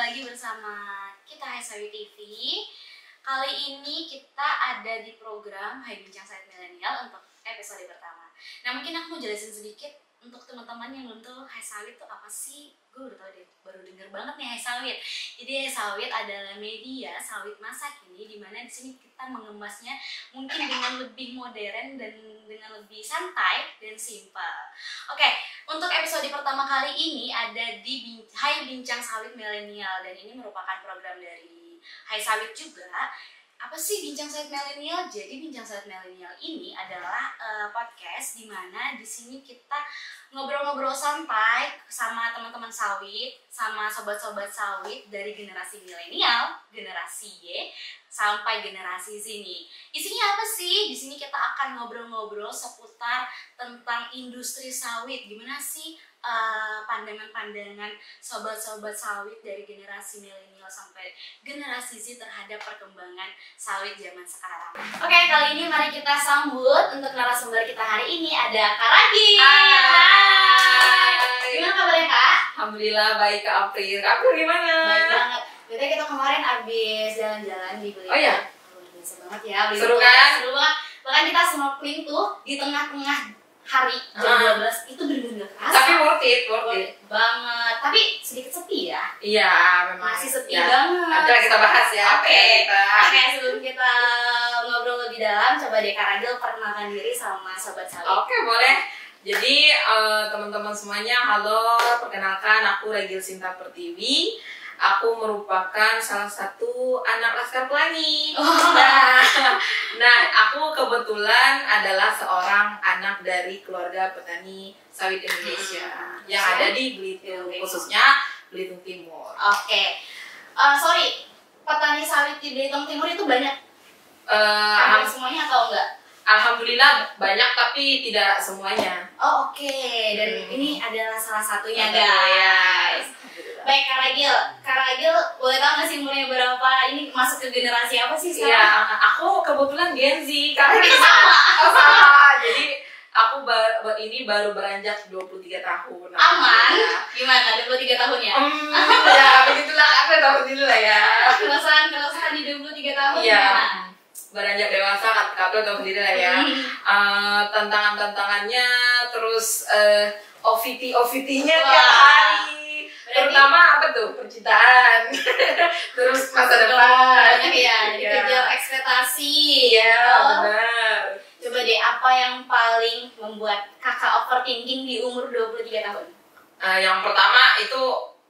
lagi bersama kita HSW TV. Kali ini kita ada di program Hai Bincang Sawit Milenial untuk episode pertama. Nah, mungkin aku mau jelasin sedikit untuk teman-teman yang belum tahu Hai Sawit itu apa sih. Gue udah tau deh, baru denger banget nih Hai Sawit. Jadi Hai Sawit adalah media sawit masa kini, dimana di sini kita mengemasnya mungkin dengan lebih modern dan dengan lebih santai dan simpel. Oke, untuk episode pertama kali ini ada di Hai Bincang Sawit Milenial, dan ini merupakan program dari Hai Sawit juga. Apa sih Bincang Sawit Milenial? Jadi Bincang Sawit Milenial ini adalah podcast di mana di sini kita ngobrol-ngobrol santai sama teman-teman sawit, sama sobat-sobat sawit dari generasi milenial, generasi Y, sampai generasi sini. Isinya apa sih? Di sini kita akan ngobrol-ngobrol seputar tentang industri sawit. Gimana sih pandangan-pandangan sobat-sobat sawit dari generasi milenial sampai generasi Z terhadap perkembangan sawit zaman sekarang. Oke, kali ini mari kita sambut untuk narasumber kita hari ini ada Kak Ragi. Hai. Gimana kabarnya Kak? Alhamdulillah baik Kak April. Kak April gimana? Baik banget. Jadi kita kemarin abis jalan-jalan di Belitung. Oh iya? Luar biasa banget ya. Seru kan? Seru banget. Bahkan kita snorkeling tuh di tengah-tengah hari jam 12 itu bener-bener kerasa. Tapi worth it banget. Tapi sedikit sepi ya. Iya, memang Masih sepi ya. banget. Nanti kita bahas ya. Oke. Kita. Sebelum kita ngobrol lebih dalam, coba deh Kak Ragil perkenalkan diri sama sobat sawit. Oke, boleh. Jadi teman-teman semuanya, halo, perkenalkan aku Ragil Sinta Pertiwi. Aku merupakan salah satu anak Laskar Pelangi. Nah, aku kebetulan adalah seorang anak dari keluarga petani sawit Indonesia yang ada di Belitung, khususnya Belitung Timur. Oke. Sorry, petani sawit di Belitung Timur itu banyak? Hampir semuanya atau enggak? Alhamdulillah banyak, tapi tidak semuanya. Oh, oke. Dan ini adalah salah satunya, guys. Baik, Kak Ragil, boleh tahu nggak sih umurnya berapa? Ini masuk ke generasi apa sih sekarang? Iya, aku kebetulan Gen Z. Karena kita sama. Sama. Jadi aku ini baru beranjak 23 tahun. Aman? Gimana? 23 tahun ya? Ya, begitulah. Aku tahu dulu lah ya. Keresahan di 23 tahun Iya. gimana? Beranjak dewasa, Kak tahu sendiri lah ya. Tantangannya, terus OVT-nya tiap hari. Terutama apa tuh? Percintaan. Terus masa depan. Iya, dikejar ekspektasi. Iya, benar. Coba deh, apa yang paling membuat kakak overthinking di umur 23 tahun? Yang pertama itu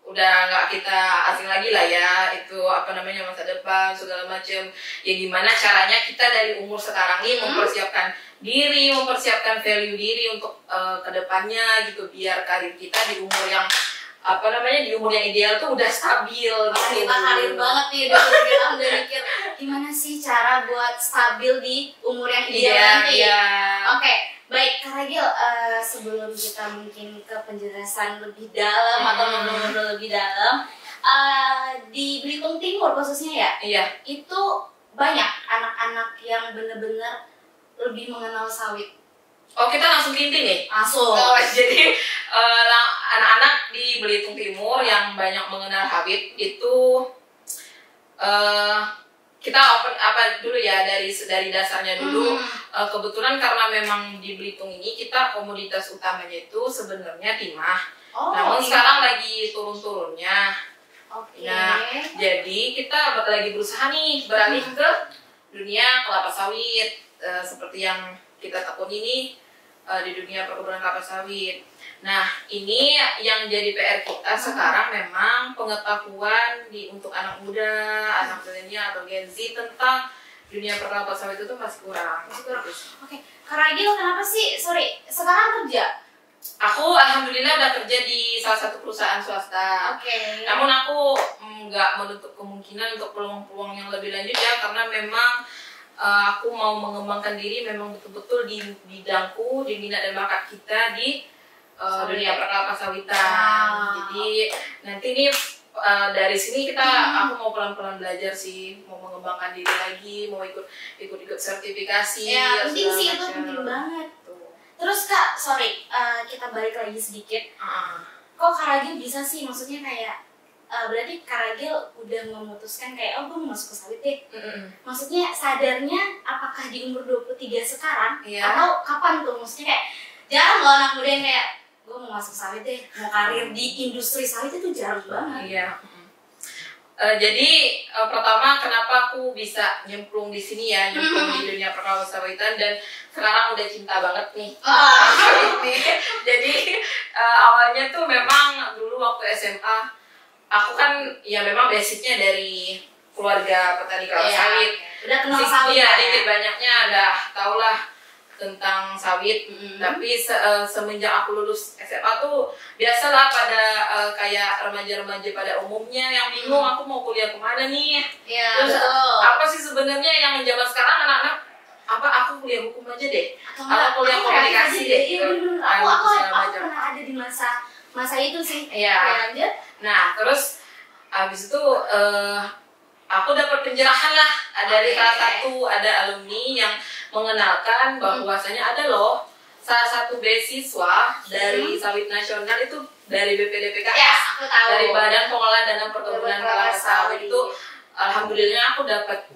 udah nggak kita asing lagi lah ya, itu apa namanya, masa depan segala macam. Ya gimana caranya kita dari umur sekarang ini mempersiapkan diri, mempersiapkan value diri untuk kedepannya gitu, biar karir kita di umur yang apa namanya, di umur yang ideal tuh udah stabil gitu. Kita karir banget nih, udah mikir gimana sih cara buat stabil di umur yang ideal nanti. Iya. Oke, baik Kak Ragil, sebelum kita mungkin ke penjelasan lebih dalam atau ngobrol-ngobrol lebih dalam, di Belitung Timur khususnya ya, Iya. itu banyak anak-anak yang benar-benar lebih mengenal sawit. Oh, kita langsung ke inti nih? Langsung. Oh, jadi anak-anak di Belitung Timur yang banyak mengenal sawit itu kita open apa dulu ya, dari dasarnya dulu. Kebetulan karena memang di Belitung ini kita komoditas utamanya itu sebenarnya timah. Namun sekarang lagi turun-turunnya. Nah, jadi kita lagi berusaha nih beralih ke dunia kelapa sawit, seperti yang kita tekuni ini di dunia perkebunan kelapa sawit. Nah, ini yang jadi PR kita sekarang, memang pengetahuan untuk anak muda, anak milenial atau Gen Z tentang dunia perkelapa sawit itu masih kurang. Oke, Kak Ragil, kenapa sih, sekarang kerja? Aku alhamdulillah udah kerja di salah satu perusahaan swasta. Oke. Namun aku nggak menutup kemungkinan untuk peluang-peluang yang lebih lanjut ya, karena memang aku mau mengembangkan diri memang betul-betul di bidangku, di minat dan bakat kita di dunia perkelapa sawitan. Jadi nanti nih dari sini aku mau pelan-pelan belajar sih, mau mengembangkan diri lagi, mau ikut sertifikasi. Ya, penting sih, itu penting banget. Terus Kak, kita balik lagi sedikit. Kok Kak Ragil bisa sih, maksudnya kayak berarti Kak Ragil udah memutuskan kayak gue mau masuk ke sawit deh. Maksudnya sadarnya apakah di umur 23 sekarang atau kapan tuh? Maksudnya kayak jarang loh anak muda yang kayak gue mau masuk sawit deh, mau karir di industri sawit itu jarang banget. Iya. Jadi pertama kenapa aku bisa nyemplung di sini ya, nyemplung di dunia perkawitan dan sekarang udah cinta banget nih. Jadi awalnya tuh memang dulu waktu SMA aku kan ya memang basicnya dari keluarga petani kelapa sawit. Udah kenal sawit ya? Dikit banyaknya udah tau lah tentang sawit. Tapi semenjak aku lulus SMA tuh biasalah pada kayak remaja-remaja pada umumnya yang bingung aku mau kuliah kemana nih. Terus apa sih sebenarnya yang zaman sekarang anak-anak apa aku kuliah hukum aja deh, atau kuliah komunikasi deh. Aku pernah ada di masa itu sih. Lanjut. Nah terus abis itu aku dapat pencerahan lah dari salah satu ada alumni yang mengenalkan bahwasanya ada loh salah satu beasiswa dari sawit nasional itu dari BPDPKS, dari Badan Pengelola Dana Perkebunan Kelapa Sawit itu. Alhamdulillah aku dapat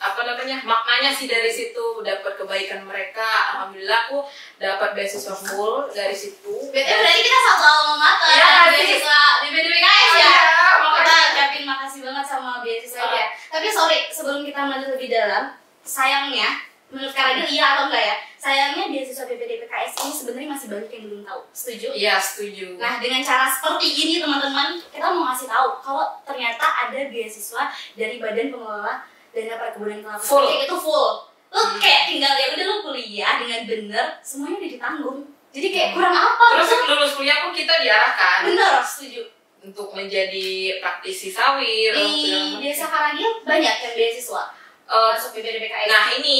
apa namanya maknanya sih dari situ, dapat kebaikan mereka. Alhamdulillah aku dapat beasiswa full dari situ. Berarti kita satu alma mater beasiswa di BPDPKS ya. Kita ucapin makasih banget sama beasiswa ya. Tapi sorry sebelum kita lanjut lebih dalam, sayangnya menurut Kak Ragil iya atau enggak ya? Sayangnya beasiswa BPDPKS ini sebenarnya masih banyak yang belum tahu. Setuju? Iya, setuju. Nah, dengan cara seperti ini teman-teman, kita mau ngasih tahu kalau ternyata ada beasiswa dari Badan Pengelola Dana Perkebunan Kelapa Sawit itu full. Lu kayak tinggal ya udah lu kuliah dengan bener, semuanya udah ditanggung. Jadi kayak kurang apa? Terus lulus kuliah pun kita diarahkan. Bener, setuju. Untuk menjadi praktisi sawit. Di desa Kak Ragil banyak yang beasiswa masuk BPDPKS. Nah ini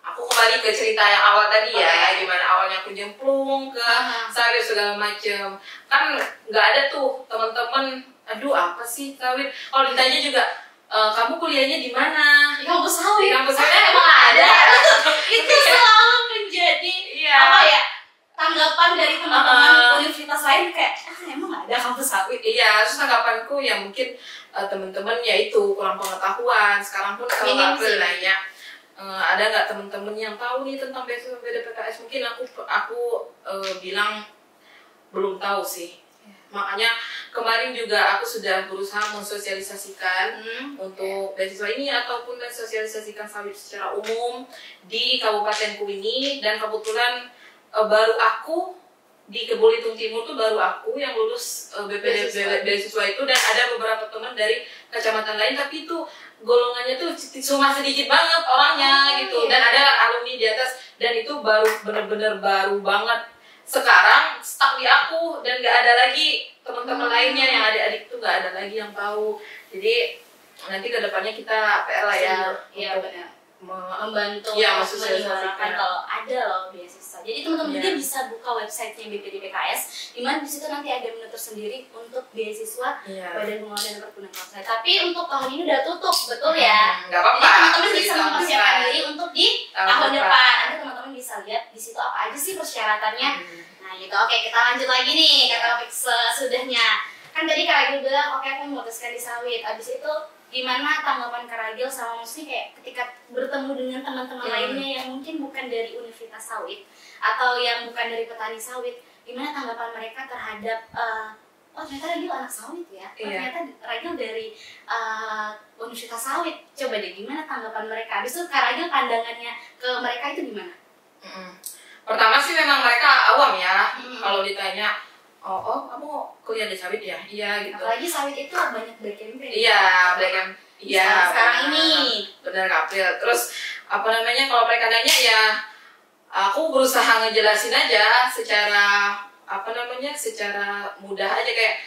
aku kembali ke cerita yang awal tadi ya, gimana awalnya aku nyemplung ke sawit segala macem. Kan nggak ada tuh teman-teman, aduh apa sih sawit? Kalau ditanya juga, kamu kuliahnya di mana? Di kampus sawit. Di kampus sawit emang ada. Itu selalu menjadi apa ya? Tanggapan dari teman-teman universitas lain kayak emang ada kampus sawit. Iya, terus tanggapanku ya mungkin teman-teman ya itu kurang pengetahuan. Sekarang pun kalau aku nanya ada nggak teman-teman yang tahu nih tentang beasiswa BPDPKS, mungkin aku bilang belum tahu sih. Makanya kemarin juga aku sudah berusaha mensosialisasikan untuk beasiswa ini ataupun mensosialisasikan sawit secara umum di kabupatenku ini. Dan kebetulan baru aku di Kebolitung Timur tuh baru aku yang lulus beasiswa itu, dan ada beberapa teman dari kecamatan lain tapi itu golongannya tuh cuma sedikit banget orangnya gitu. Dan ada alumni di atas, dan itu baru bener-bener baru banget. Sekarang stuck di aku dan nggak ada lagi teman-teman lainnya yang adik-adik tuh nggak ada lagi yang tahu. Jadi nanti kedepannya kita PR lah ya. Iya benar. Membantu menyuarakan kalau ada loh beasiswa. Jadi teman-teman juga bisa buka websitenya BPDPKS, di mana di situ nanti ada menu tersendiri untuk beasiswa Badan Pengelola Dana Perkebunan Kelapa Sawit. Tapi untuk tahun ini udah tutup, betul ya? Nggak apa-apa. Jadi teman-teman bisa mempersiapkan diri untuk di tahun depan. Nanti teman-teman bisa lihat di situ apa aja sih persyaratannya. Nah gitu. Oke, kita lanjut lagi nih ke topik sesudahnya. Kan tadi Kak Ragil bilang, oke aku memutuskan di sawit. Abis itu gimana tanggapan Kak Ragil sama maksudnya kayak ketika bertemu dengan teman-teman lainnya yang mungkin bukan dari universitas sawit atau yang bukan dari petani sawit, gimana tanggapan mereka terhadap oh ternyata Ragil anak sawit ya, ternyata Ragil dari universitas sawit. Coba deh gimana tanggapan mereka, habis itu Kak Ragil pandangannya ke mereka itu gimana? Pertama sih memang mereka awam ya. Kalau ditanya oh kamu kuliah di sawit ya? Iya gitu. Apalagi sawit itu banyak black campaign. Iya, black campaign. Iya. Sekarang ini. Benar April. Terus apa namanya kalau mereka nanya ya aku berusaha ngejelasin aja secara apa namanya secara mudah aja kayak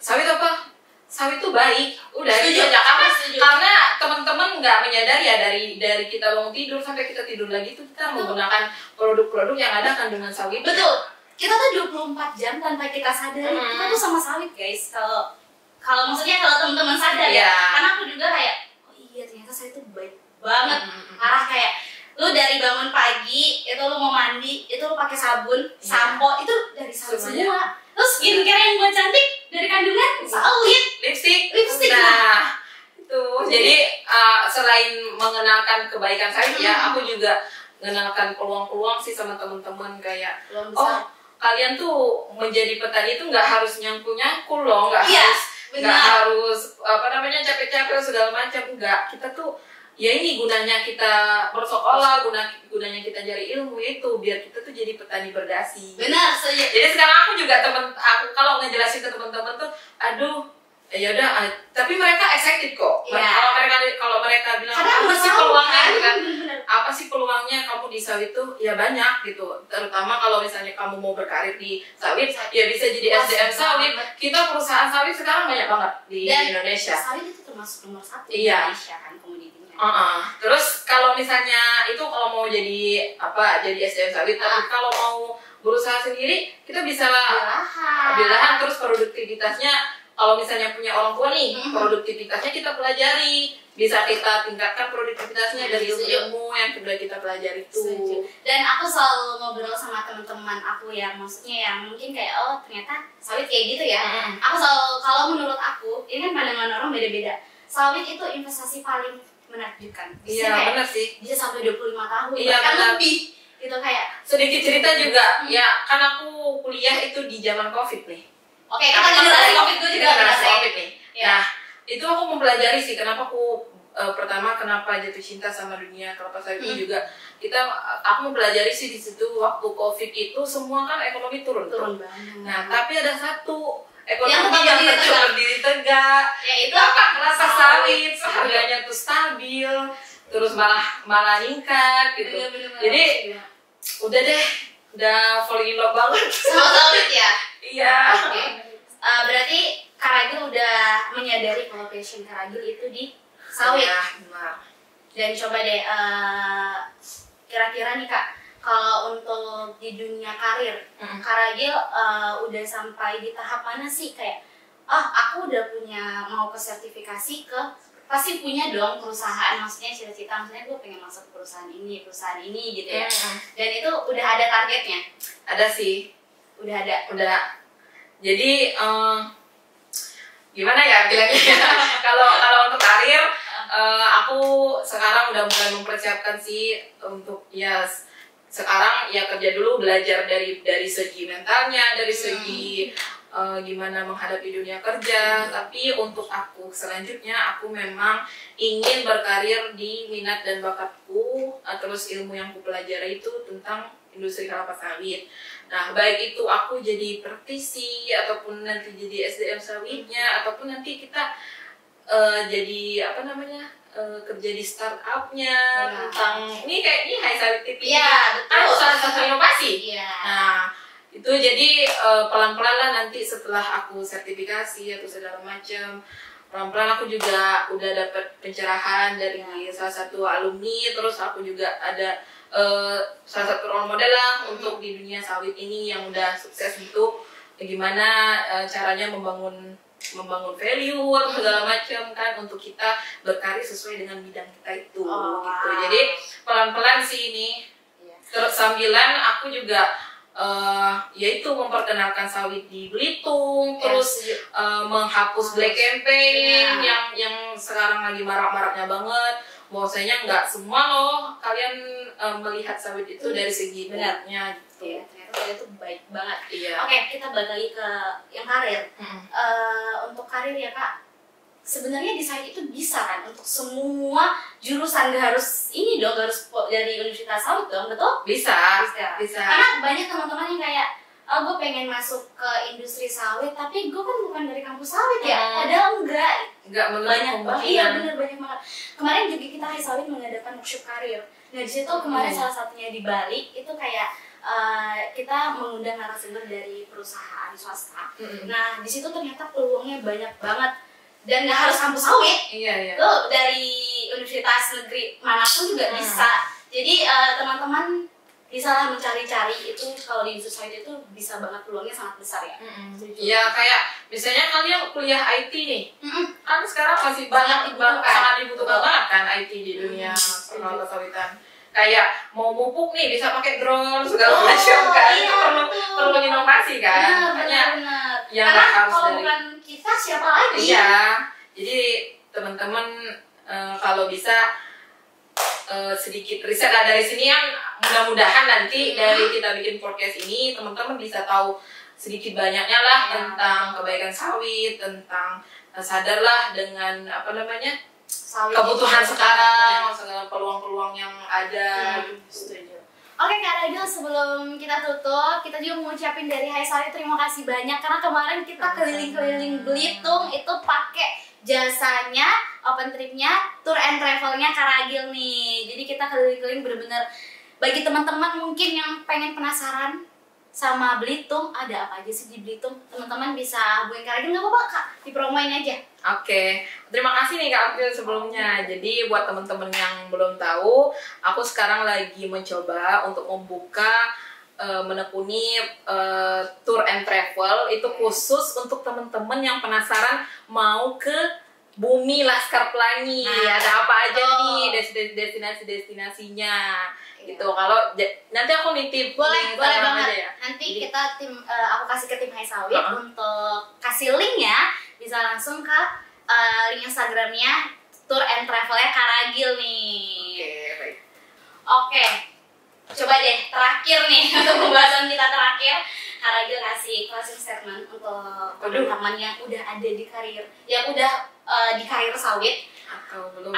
sawit apa? Sawit itu baik. Udah setuju. Karena teman-teman nggak menyadari ya dari kita bangun tidur sampai kita tidur lagi itu kita menggunakan produk-produk yang ada kandungan sawit. Betul. Kita tuh 24 jam tanpa kita sadari kita tuh sama sawit guys. Kalau maksudnya kalau teman-teman sadar ya, karena aku juga kayak oh iya ternyata sawit itu baik banget. Parah kayak lu dari bangun pagi itu lu mau mandi itu lu pakai sabun, sampo itu dari sawit semua. Terus skincare yang buat cantik dari kandungan sawit. Lipstick. Lipstick. Nah, itu. Jadi selain mengenalkan kebaikan sawit ya, aku juga mengenalkan peluang-peluang sih sama teman-teman kayak kalian tuh menjadi petani itu nggak harus nyangkul loh, nggak harus capek-capek segala macam, enggak. Kita tuh ya ini gunanya kita bersekolah, gunanya kita cari ilmu itu biar kita tuh jadi petani berdasi. Benar. Jadi sekarang aku juga aku kalau ngejelasin ke teman-teman tuh, aduh ya udah, tapi mereka excited kok. Kalau mereka bilang apa sih peluangnya gitu kan, apa sih peluangnya kamu di sawit tuh, ya banyak gitu. Terutama kalau misalnya kamu mau berkarir di sawit, ya bisa jadi SDM sawit. Kita perusahaan sawit sekarang banyak banget di Indonesia. Sawit itu termasuk nomor 1 di Iya. Indonesia kan komoditinya. Terus kalau misalnya itu kalau mau jadi SDM sawit, tapi kalau mau berusaha sendiri, kita bisa ambil lahan, terus produktivitasnya. Kalau misalnya punya orang tua nih, produktivitasnya kita pelajari, bisa kita tingkatkan produktivitasnya dari ilmu yang sudah kita pelajari itu. Dan aku selalu ngobrol sama teman-teman aku yang maksudnya yang mungkin kayak ternyata sawit kayak gitu ya. Aku selalu, kalau menurut aku, ini kan pandangan orang beda-beda. Sawit itu investasi paling menakjubkan. Iya, benar sih. Bisa sampai 25 tahun, iya, bahkan lebih. Gitu kayak. Sedikit cerita juga, ya kan aku kuliah itu di zaman COVID nih. Oke, kita generasi COVID, gue juga generasi COVID nih. Ya. Nah, itu aku mempelajari sih kenapa aku pertama kenapa jatuh cinta sama dunia kelapa sawit ini juga. Aku mempelajari sih di situ waktu COVID itu semua kan ekonomi turun banget. Nah, tapi ada satu ekonomi yang berdiri tegak. Yaitu kelapa sawit, harganya tuh stabil, terus malah ningkat gitu. Jadi udah deh, udah falling in love banget sama sawit ya. Iya. Oke. Berarti Kak Ragil udah menyadari kalau passion Kak Ragil itu di sawit. Benar. Dan coba deh, kira-kira nih Kak, kalau untuk di dunia karir, Kak Ragil udah sampai di tahap mana sih? Kayak, aku udah punya mau ke sertifikasi ke, pasti punya dong perusahaan, maksudnya cita-cita, maksudnya gue pengen masuk perusahaan ini gitu ya. Dan itu udah ada targetnya? Ada sih. Udah ada. Jadi gimana ya bilangnya? kalau untuk karir, aku sekarang udah mulai mempersiapkan sih untuk sekarang ya kerja dulu, belajar dari segi mentalnya, dari segi gimana menghadapi dunia kerja. Tapi untuk aku selanjutnya, aku memang ingin berkarir di minat dan bakatku, terus ilmu yang aku pelajari itu tentang industri kelapa sawit. Nah, baik itu aku jadi praktisi ataupun nanti jadi SDM sawitnya, ataupun nanti kita jadi kerja di startupnya tentang ini Hai Sawit TV. Iya, betul. Salah satu inovasi. Iya. Nah, itu jadi pelan-pelan lah nanti setelah aku sertifikasi atau segala macam, pelan-pelan aku juga udah dapat pencerahan dari salah satu alumni, terus aku juga ada salah satu role model lah untuk di dunia sawit ini yang udah sukses gitu, gimana caranya membangun value atau segala macam kan untuk kita berkarir sesuai dengan bidang kita itu gitu. Jadi pelan-pelan sih ini. Terus sambilan aku juga yaitu memperkenalkan sawit di Belitung, terus menghapus black campaign yang sekarang lagi marak-maraknya banget. Bahwasanya nggak semua loh kalian melihat sawit itu dari segi benarnya gitu. Iya, ternyata itu baik banget. Iya. Oke, kita balik lagi ke yang karir. Untuk karir ya Kak, sebenarnya di sawit itu bisa kan untuk semua jurusan, gak harus ini dong, gak harus dari universitas sawit dong, betul? Bisa. Karena banyak teman-teman yang kayak, gue pengen masuk ke industri sawit, tapi gue kan bukan dari kampus sawit ya. Padahal enggak banyak banget. Iya bener, banyak banget. Kemarin juga kita Hai Sawit mengadakan workshop karir. Nah di situ kemarin salah satunya di Bali itu kayak kita mengundang narasumber dari perusahaan swasta. Nah di situ ternyata peluangnya banyak banget dan nggak harus kampus sawit. Iya. Lo dari universitas negeri manapun juga bisa. Jadi teman-teman bisa lah mencari-cari itu, kalau di industri sawit itu bisa banget peluangnya sangat besar ya. Iya, kayak misalnya kalian kuliah IT nih, kan sekarang masih sangat dibutuhkan banget kan IT di dunia kelapa sawitan. Kayak mau pupuk nih bisa pakai drone segala macam kan, itu perlu inovasi kan. Makanya yang Karena harus kalau dari bukan kita siapa lagi? iya. Jadi teman-teman kalau bisa sedikit riset lah dari sini yang mudah-mudahan nanti dari kita bikin podcast ini teman-teman bisa tahu sedikit banyaknya lah tentang kebaikan sawit, tentang sadarlah dengan apa namanya Sawit kebutuhan itu sekarang, segala peluang-peluang yang ada. Setuju. Oke Kak Ragil, sebelum kita tutup, kita juga mau ngucapin dari Hai Sawit terima kasih banyak karena kemarin kita keliling-keliling Belitung itu pakai jasanya, open tripnya, tour and travelnya Kak Ragil nih. Jadi kita keliling-keliling bener-bener bagi teman-teman mungkin yang pengen penasaran sama Belitung, ada apa aja sih di Belitung? Teman-teman bisa hubungin Kak Ragil, nggak apa-apa Kak, dipromoin aja. Oke, terima kasih nih Kak April sebelumnya. Jadi buat teman-teman yang belum tahu, aku sekarang lagi mencoba untuk membuka menekuni tour and travel itu khusus untuk teman-teman yang penasaran mau ke Bumi Laskar Pelangi. Ada apa aja nih destinasi-destinasinya gitu. Kalau nanti aku nitip Boleh Instagram banget aja ya. nanti Jadi, kita aku kasih ke tim Hai Sawit untuk kasih link ya, bisa langsung ke link Instagramnya tour and travelnya Kak Ragil nih. Oke, baik. Oke, coba deh terakhir nih untuk pembahasan kita terakhir, Kak Ragil kasih closing statement untuk teman-teman yang udah ada di karir, yang udah di karir sawit Atau belum?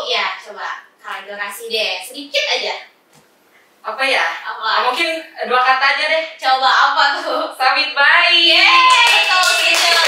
ya, coba Kak Ragil kasih deh sedikit aja. Apa ya? Apa? Mungkin 2 kata aja deh. Coba apa tuh? Sawit baik. Yeay, betul gitu.